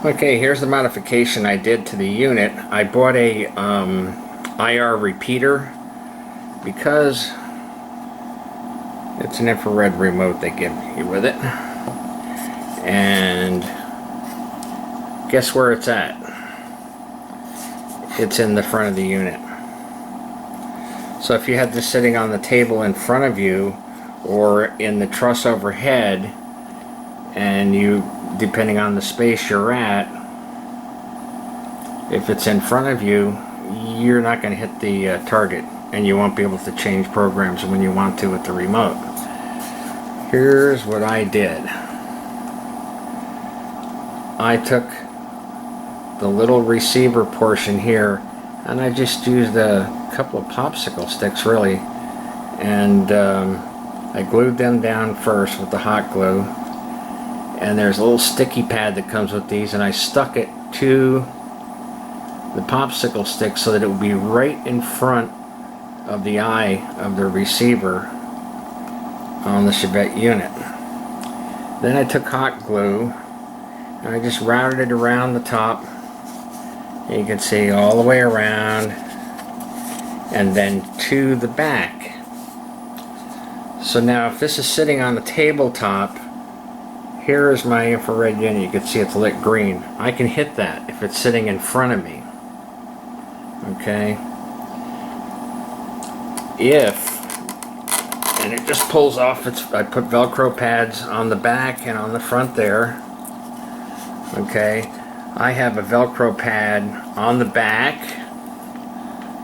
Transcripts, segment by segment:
Okay, here's the modification I did to the unit. I bought a IR repeater because it's an infrared remote they give you with it. And guess where it's at? It's in the front of the unit. So if you had this sitting on the table in front of you or in the truss overhead, and you, depending on the space you're at, if it's in front of you, you're not going to hit the target, and you won't be able to change programs when you want to with the remote. Here's what I did. I took the little receiver portion here, and I just used a couple of popsicle sticks really, and I glued them down first with the hot glue, and there's a little sticky pad that comes with these, and I stuck it to the popsicle stick so that it would be right in front of the eye of the receiver on the Chauvet unit. Then I took hot glue and I just routed it around the top. You can see all the way around, and then to the back. So now if this is sitting on the tabletop, here is my infrared unit. You can see it's lit green. I can hit that if it's sitting in front of me. Okay? And it just pulls off. I put Velcro pads on the back and on the front there. Okay? I have a Velcro pad on the back,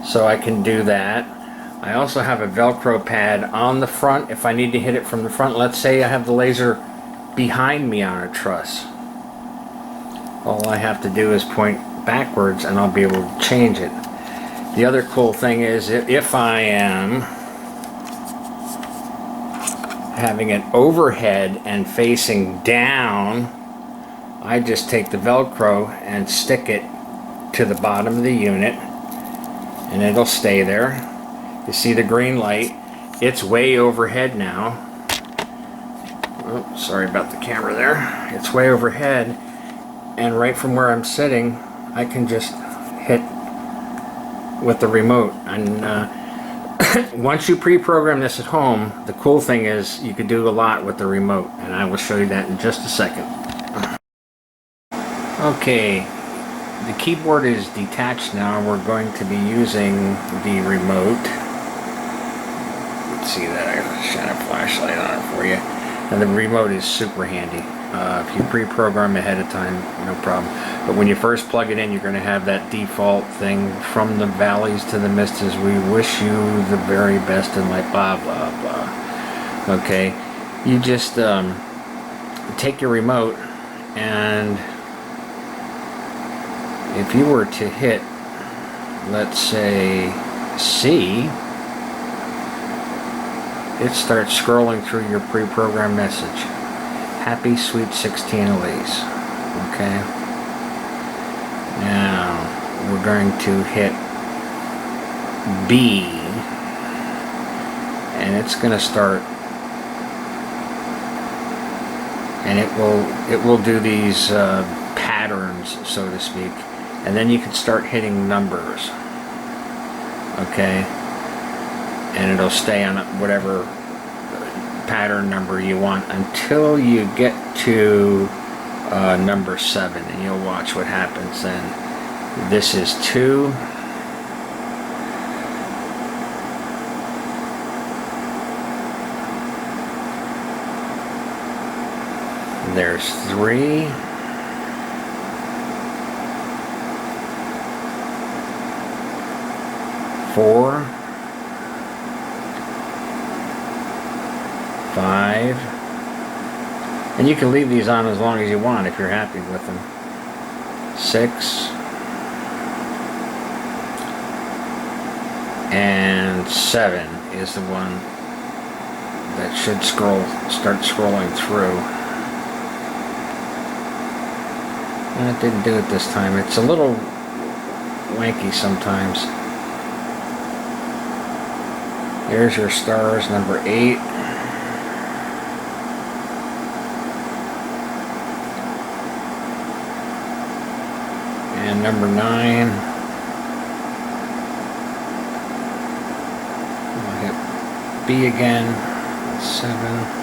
so I can do that. I also have a Velcro pad on the front if I need to hit it from the front. Let's say I have the laser behind me on a truss. All I have to do is point backwards and I'll be able to change it. The other cool thing is if I am having it overhead and facing down, I just take the Velcro and stick it to the bottom of the unit and it'll stay there. You see the green light? It's way overhead now. Oh, sorry about the camera there. It's way overhead, and right from where I'm sitting I can just hit with the remote. And once you pre-program this at home, the cool thing is you can do a lot with the remote, and I will show you that in just a second. Okay, the keyboard is detached now. We're going to be using the remote. Let's see that. I shine a flashlight on it for you. And the remote is super handy. If you pre-program ahead of time, no problem. But when you first plug it in, you're going to have that default thing, from the valleys to the mistas, we wish you the very best in life, blah, blah, blah. Okay, you just take your remote, and if you were to hit, let's say, C, it starts scrolling through your pre-programmed message. Happy Sweet 16 Elise. Okay. Now we're going to hit B, and it's going to start, and it will do these patterns, so to speak, and then you can start hitting numbers. Okay. And it'll stay on whatever pattern number you want until you get to number 7, and you'll watch what happens then. This is 2. There's 3. 4. 5, and you can leave these on as long as you want if you're happy with them. 6, and 7 is the one that should start scrolling through. And it didn't do it this time. It's a little wanky sometimes. There's your stars, number 8. And number 9. I'll hit B again. 7.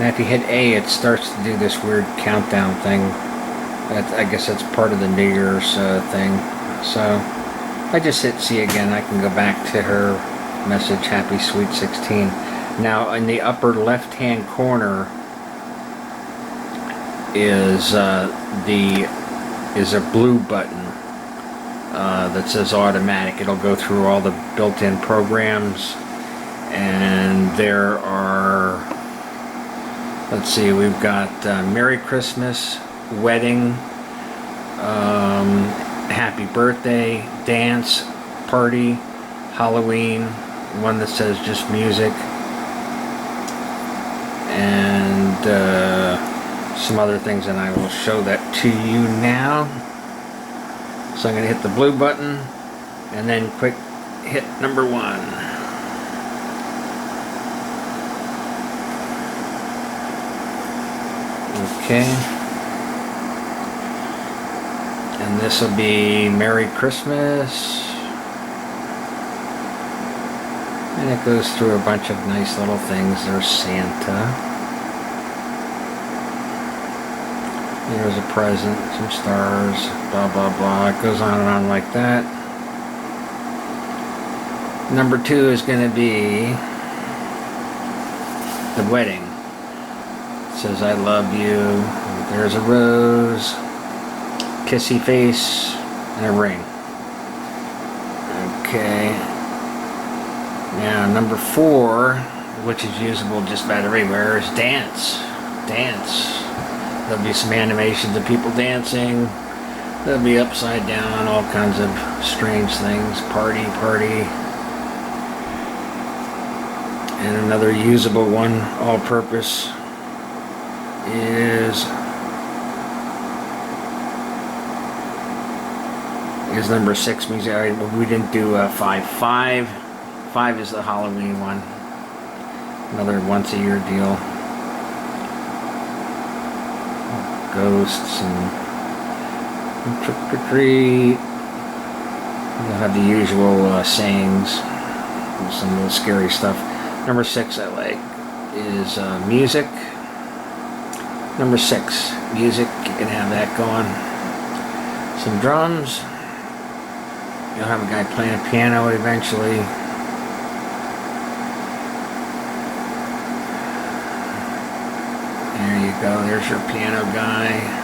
Now if you hit A, it starts to do this weird countdown thing. I guess that's part of the New Year's thing. So if I just hit C again, I can go back to her message, Happy Sweet 16. Now in the upper left hand corner is a blue button that says automatic. It'll go through all the built-in programs, and there are, let's see, we've got Merry Christmas, Wedding, Happy Birthday, Dance, Party, Halloween, one that says just music, and some other things, and I will show that to you now. So I'm going to hit the blue button and then quick hit number 1. Okay. And this will be Merry Christmas. And it goes through a bunch of nice little things. There's Santa. There's a present, some stars, blah blah blah. It goes on and on like that. Number 2 is going to be the wedding. It says I love you. There's a rose, kissy face, and a ring. Okay. Now number 4, which is usable just about everywhere, is dance. Dance. There'll be some animations of people dancing. There'll be upside down, all kinds of strange things. Party, party. And another usable one, all-purpose, is number 6 music. We didn't do 5. 5 is the Halloween one. Another once-a-year deal. Ghosts and trick or treat. You'll have the usual sayings, some little scary stuff. Number 6 I like is music. Number 6, music. You can have that going. Some drums. You'll have a guy playing a piano eventually. There you go, there's your piano guy.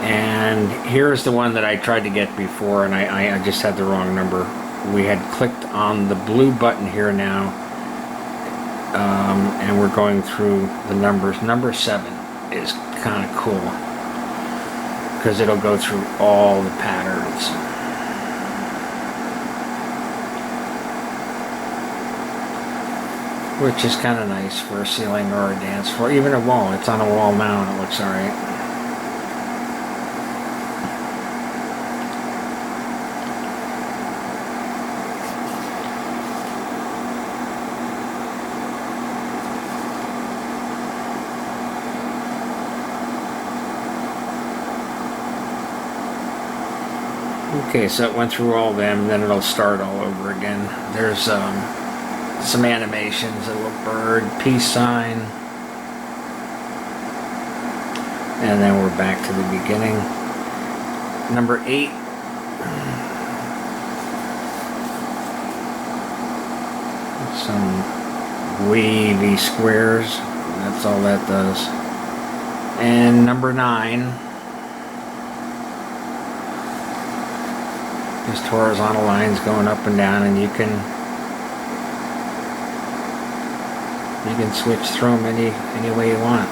And here's the one that I tried to get before, and I just had the wrong number. We had clicked on the blue button here now, and we're going through the numbers. Number 7 is kind of cool, because it'll go through all the patterns. Which is kind of nice for a ceiling or a dance floor, even a wall. It's on a wall now and it looks alright. Okay, so it went through all of them, then it'll start all over again. There's some animations, a little bird, peace sign, and then we're back to the beginning. Number 8, some wavy squares, that's all that does. And number 9, just horizontal lines going up and down, and you can switch through them any way you want.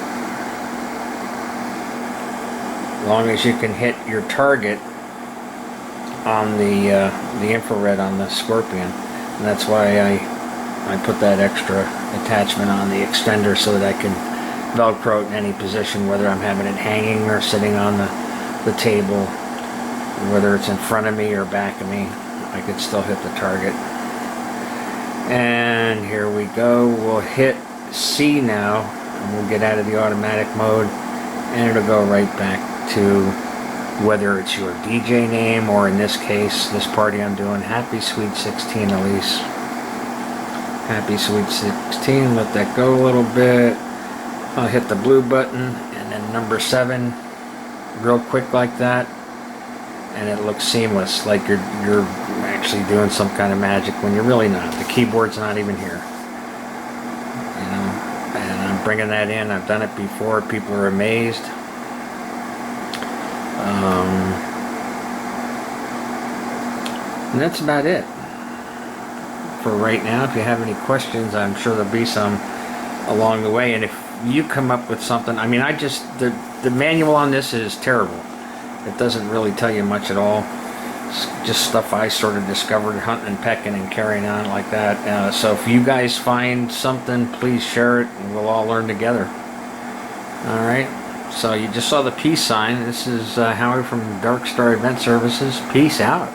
As long as you can hit your target on the infrared on the Scorpion. And that's why I put that extra attachment on the extender, so that I can Velcro it in any position, whether I'm having it hanging or sitting on the table, whether it's in front of me or back of me, I could still hit the target. And here we go. We'll hit C now, and we'll get out of the automatic mode, and it'll go right back to whether it's your DJ name, or in this case, this party I'm doing, Happy Sweet 16, Elise. Happy Sweet 16, let that go a little bit. I'll hit the blue button, and then number 7, real quick like that, and it looks seamless, like you're actually doing some kind of magic when you're really not. The keyboard's not even here. You know, and I'm bringing that in. I've done it before. People are amazed. And that's about it for right now. If you have any questions, I'm sure there'll be some along the way. And if you come up with something, I mean, the manual on this is terrible. It doesn't really tell you much at all. It's just stuff I sort of discovered hunting and pecking and carrying on like that. So if you guys find something, please share it, and we'll all learn together. Alright, so you just saw the peace sign. This is Howie from Dark Star Event Services. Peace out.